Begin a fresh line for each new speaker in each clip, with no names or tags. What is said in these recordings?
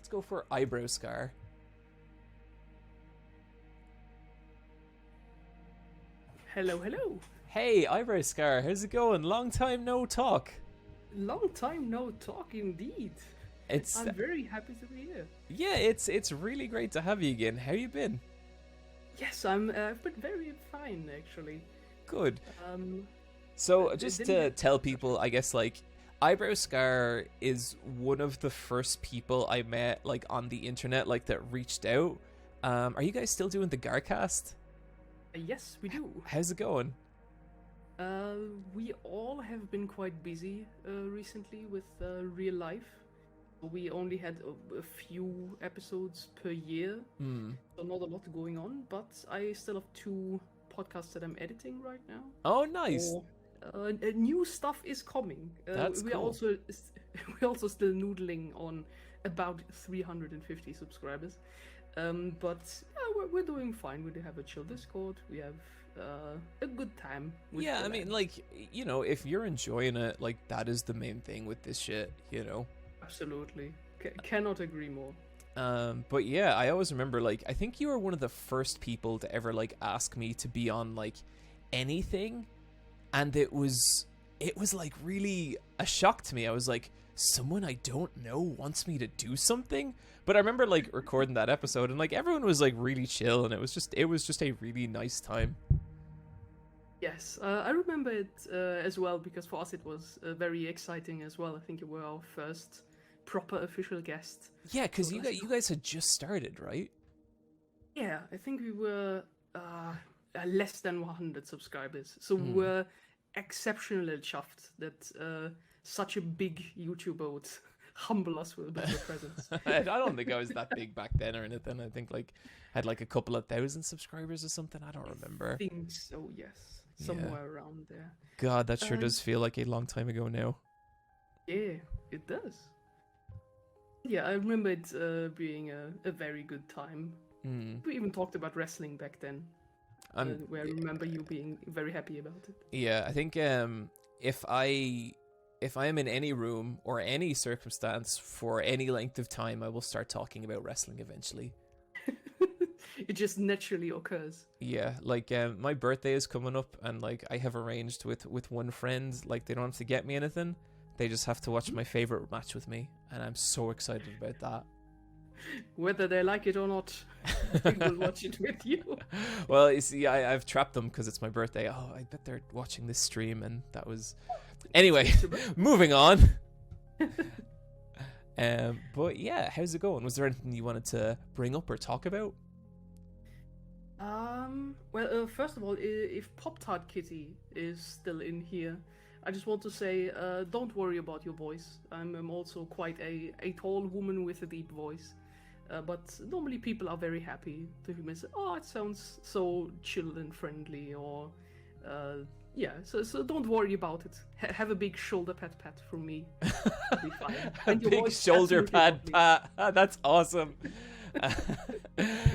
let's go for eyebrow scar.
Hello, hello.
Hey, eyebrow scar, how's it going? Long time no talk.
Long time no talk indeed.
It's
I'm very happy to be here.
yeah, it's really great to have you again. How you been?
Yes, I've been very fine actually.
Good.
Um,
So
but
just
didn't
to
get
tell people, I guess like eyebrow scar is one of the first people I met like on the internet like that reached out. Are you guys still doing the GARcast?
yes, we do.
How's it going?
We all have been quite busy recently with real life. We only had a few episodes per year,
Hmm.
so not a lot going on. But I still have 2 podcasts that I'm editing right now.
Oh, nice.
Or, new stuff is coming.
That's
we are
cool.
also we're also still noodling on about 350 subscribers. But yeah, we're doing fine. We have a chill Discord. We have a good time. With
Yeah,
the
I mean,
lads.
like, you know, if you're enjoying it, like, that is the main thing with this shit, you know?
Absolutely, cannot agree more.
But yeah, I always remember, like, I think you were one of the first people to ever, like, ask me to be on, like, anything, and it was, like, really a shock to me. I was like, someone I don't know wants me to do something? But I remember, like, recording that episode, and, like, everyone was, like, really chill, and it was just a really nice time.
Yes, I remember it as well because for us it was very exciting as well. I think you were our first proper official guest.
Yeah, because
So
you guys had just started, right?
yeah, I think we were less than 100 subscribers. So we
Hmm.
were exceptionally chuffed that such a big YouTuber would humble us with a bit of a presence.
I don't think I was that big back then or anything. I think like I had like a couple of thousand subscribers or something. I don't remember.
I think so, yes. Somewhere around there.
God, that sure
Um,
does feel like a long time ago now.
Yeah, it does. Yeah, I remember it being a very good time.
Hmm.
We even talked about wrestling back then, where I remember you being very happy about it.
Yeah, I think if I am in any room or any circumstance for any length of time, I will start talking about wrestling eventually.
It just naturally occurs.
Yeah, like my birthday is coming up, and like I have arranged with one friend, like they don't have to get me anything. They just have to watch my favorite match with me, and I'm so excited about that.
Whether they like it or not, they will watch it with you.
Well, you see, I've trapped them because it's my birthday. Oh, I bet they're watching this stream, and that was... Anyway, moving on. But yeah, how's it going? Was there anything you wanted to bring up or talk about?
Well, first of all, if Pop Tart Kitty is still in here, I just want to say, don't worry about your voice. I'm also quite a tall woman with a deep voice. But normally people are very happy to hear me say, oh, it sounds so chill and friendly, or yeah, so don't worry about it. Have a big shoulder pat from me. It'll be fine.
A
And your
big
voice
shoulder
absolutely
pad
lovely.
pat. That's awesome.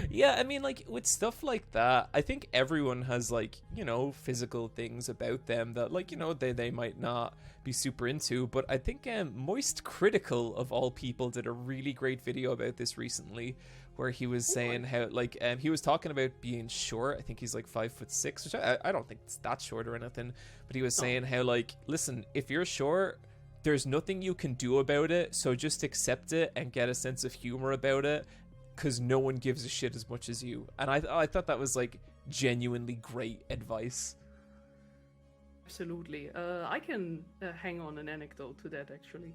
Yeah, I mean, like with stuff like that, I think everyone has like, you know, physical things about them that like, you know, they might not be super into, but I think Moist Critical of all people did a really great video about this recently, where he was saying how like he was talking about being short. I think he's like 5'6", which I don't think it's that short or anything, but he was saying how like, listen, if you're short, there's nothing you can do about it, so just accept it and get a sense of humor about it, because no one gives a shit as much as you. And I thought that was like genuinely great advice.
Absolutely. I can hang on an anecdote to that actually,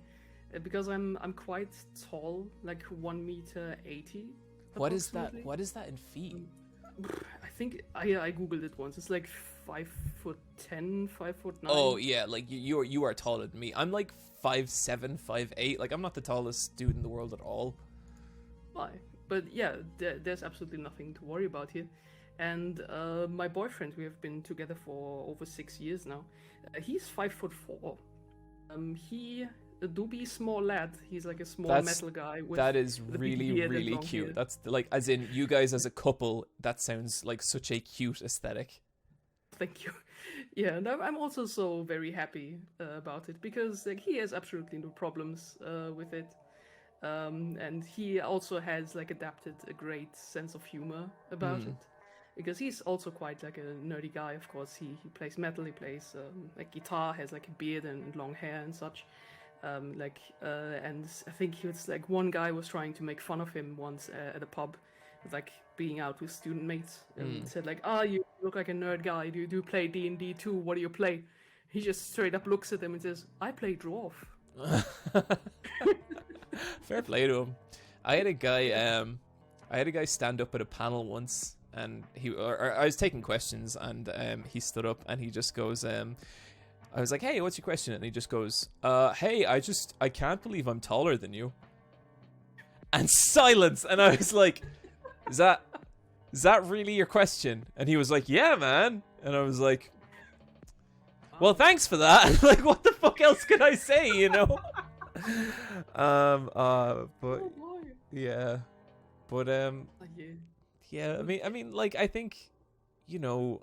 because I'm quite tall, like 1 meter 80.
What is that?
approximately.
What is that in feet?
I think I googled it once. It's like 5'10", 5'9".
Oh yeah, like you are taller than me. I'm like 5'7", 5'8". Like I'm not the tallest dude in the world at all.
Why? But yeah, there's absolutely nothing to worry about here. And my boyfriend, we have been together for over 6 years now. He's 5'4". He do be small lad. He's like a small metal guy.
That is
with a big
really
beard and
really
long
cute.
hair.
That's like, as in you guys as a couple. That sounds like such a cute aesthetic.
Thank you. Yeah, and I'm also so very happy about it because like he has absolutely no problems with it. And he also has like adapted a great sense of humor about it, because he's also quite like a nerdy guy. Of course, he plays metal, he plays like guitar, has like a beard and long hair and such. And I think he was like, one guy was trying to make fun of him once at a pub, like being out with student mates, and said like, you look like a nerd guy. Do you play D&D too? What do you play? He just straight up looks at him and says, I play dwarf.
Fair play to him. I had a guy stand up at a panel once, and I was taking questions, and he stood up and he just goes, I was like, hey, what's your question? And he just goes, hey, I can't believe I'm taller than you. And silence. And I was like, is that really your question? And he was like, yeah, man. And I was like, well, thanks for that. Like, what the fuck else could I say, you know? But yeah, but yeah. I mean, like, I think, you know,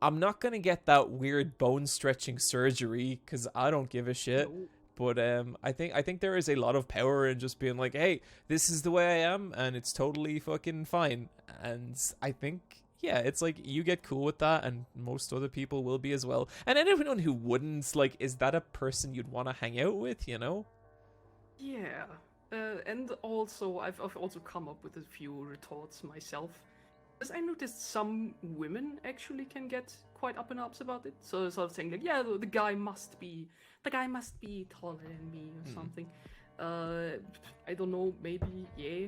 I'm not gonna get that weird bone stretching surgery because I don't give a shit. No. But I think there is a lot of power in just being like, hey, this is the way I am, and it's totally fucking fine. And I think, yeah, it's like you get cool with that, and most other people will be as well. And anyone who wouldn't, like, is that a person you'd want to hang out with, you know?
Yeah. And also, I've also come up with a few retorts myself. Because I noticed some women actually can get quite up in arms about it. So sort of saying like, yeah, the guy must be taller than me or something. I don't know, maybe, yeah,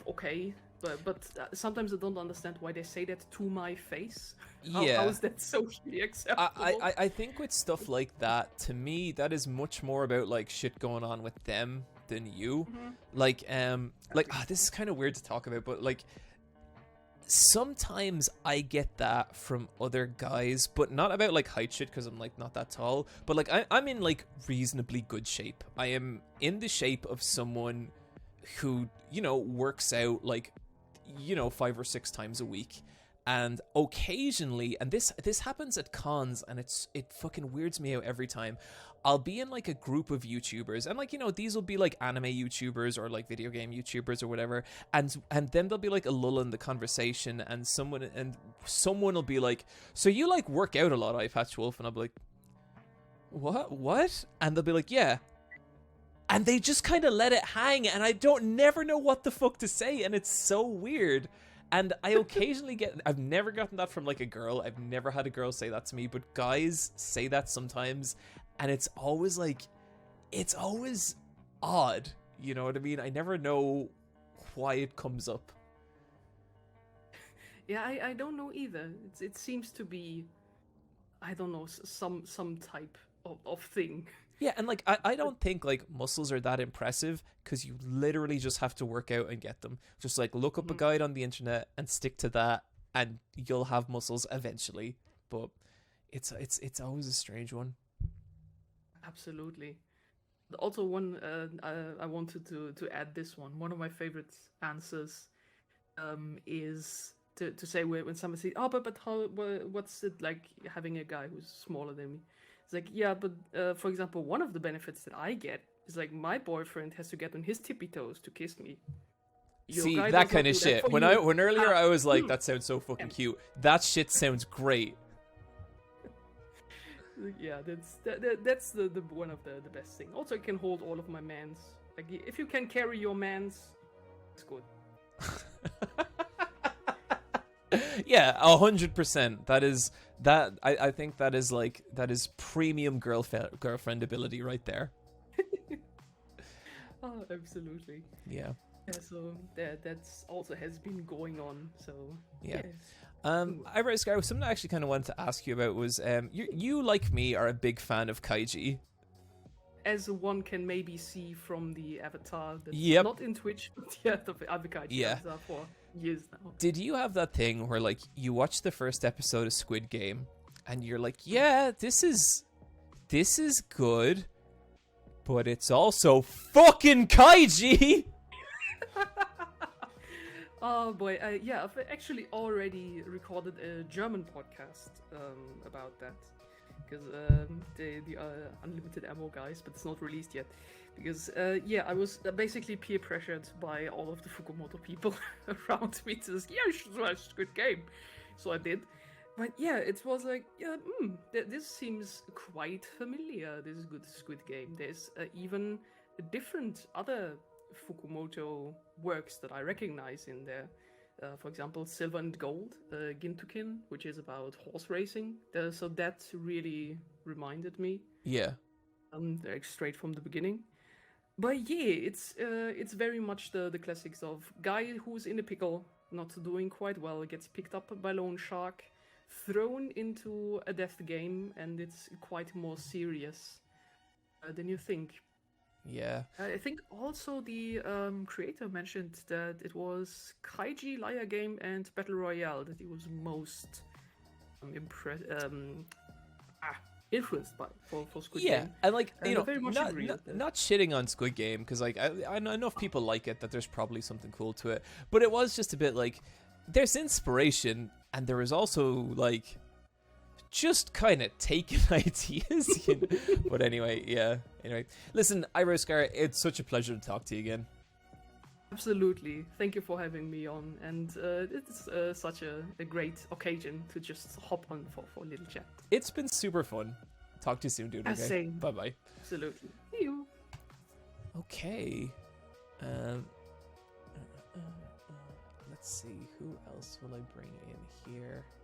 okay. But sometimes I don't understand why they say that to my face. How is that socially acceptable?
I think with stuff like that, to me, that is much more about like shit going on with them than you. Like this is kind of weird to talk about, but like sometimes I get that from other guys, but not about like height shit, because I'm like not that tall, but like I'm in like reasonably good shape. I am in the shape of someone who, you know, works out like, you know, 5 or 6 times a week. And occasionally, and this happens at cons, and it fucking weirds me out every time, I'll be in like a group of YouTubers, and like, you know, these will be like anime YouTubers or like video game YouTubers or whatever, and then there'll be like a lull in the conversation, and someone will be like, so you like work out a lot, EyepatchWolf? And I'll be like, what? And they'll be like, yeah. And they just kind of let it hang, and I never know what the fuck to say, and it's so weird. And I occasionally I've never gotten that from like a girl. I've never had a girl say that to me, but guys say that sometimes, and it's always odd. You know what I mean? I never know why it comes up.
Yeah, I don't know either. It seems to be, I don't know, some type of thing.
Yeah, and like I don't think like muscles are that impressive, because you literally just have to work out and get them. Just like look up a guide on the internet and stick to that, and you'll have muscles eventually. But it's always a strange one.
Absolutely. Also, one I wanted to add this one. One of my favorite answers is to say when somebody says, oh, but what's it like having a guy who's smaller than me? It's like, yeah, but for example, one of the benefits that I get is like my boyfriend has to get on his tippy toes to kiss me.
See, that kind of shit. When earlier I was like, that sounds so fucking cute. That shit sounds great.
Yeah, that's the one of the best thing. Also, I can hold all of my mans. Like, if you can carry your mans, it's good.
Yeah, 100%. I think that is premium girlfriend ability right there.
Oh, absolutely.
Yeah.
Yeah, so that's also has been going on. So
yeah. Something I actually kind of wanted to ask you about was you like me are a big fan of kaiji.
As one can maybe see from the avatar that's not in Twitch, but yeah, the other kaiji avatar for years now.
Did you have that thing where like you watch the first episode of Squid Game and you're like, yeah, this is good, but it's also fucking kaiji?
Oh boy, yeah, I've actually already recorded a German podcast about that, because the Unlimited Ammo guys, but it's not released yet. Because yeah, I was basically peer pressured by all of the Fukumoto people around me to just, yeah, you should watch Squid Game. So I did. But yeah, it was like, yeah, this seems quite familiar, this good Squid Game. There's even different other Fukumoto works that I recognize in there. For example, Silver and Gold, Gintokin, which is about horse racing. So that really reminded me.
Yeah.
Like straight from the beginning. But yeah, it's very much the classics of guy who's in a pickle, not doing quite well, gets picked up by loan shark, thrown into a death game, and it's quite more serious than you think.
Yeah.
I think also the creator mentioned that it was Kaiji, Liar Game, and Battle Royale that he was most influenced by for Squid Game.
Yeah, and like,
And
you know,
very much agree with that.
not shitting on Squid Game, because like I know enough people like it that there's probably something cool to it, but it was just a bit like there's inspiration, and there is also like just kind of taking ideas. You know? But anyway, yeah. Anyway, listen, Iroskar, it's such a pleasure to talk to you again.
Absolutely. Thank you for having me on, and it's such a great occasion to just hop on for a little chat.
It's been super fun. Talk to you soon, dude. Okay.
Same.
Bye bye.
Absolutely. See you.
Okay. Let's see. Who else will I bring in here?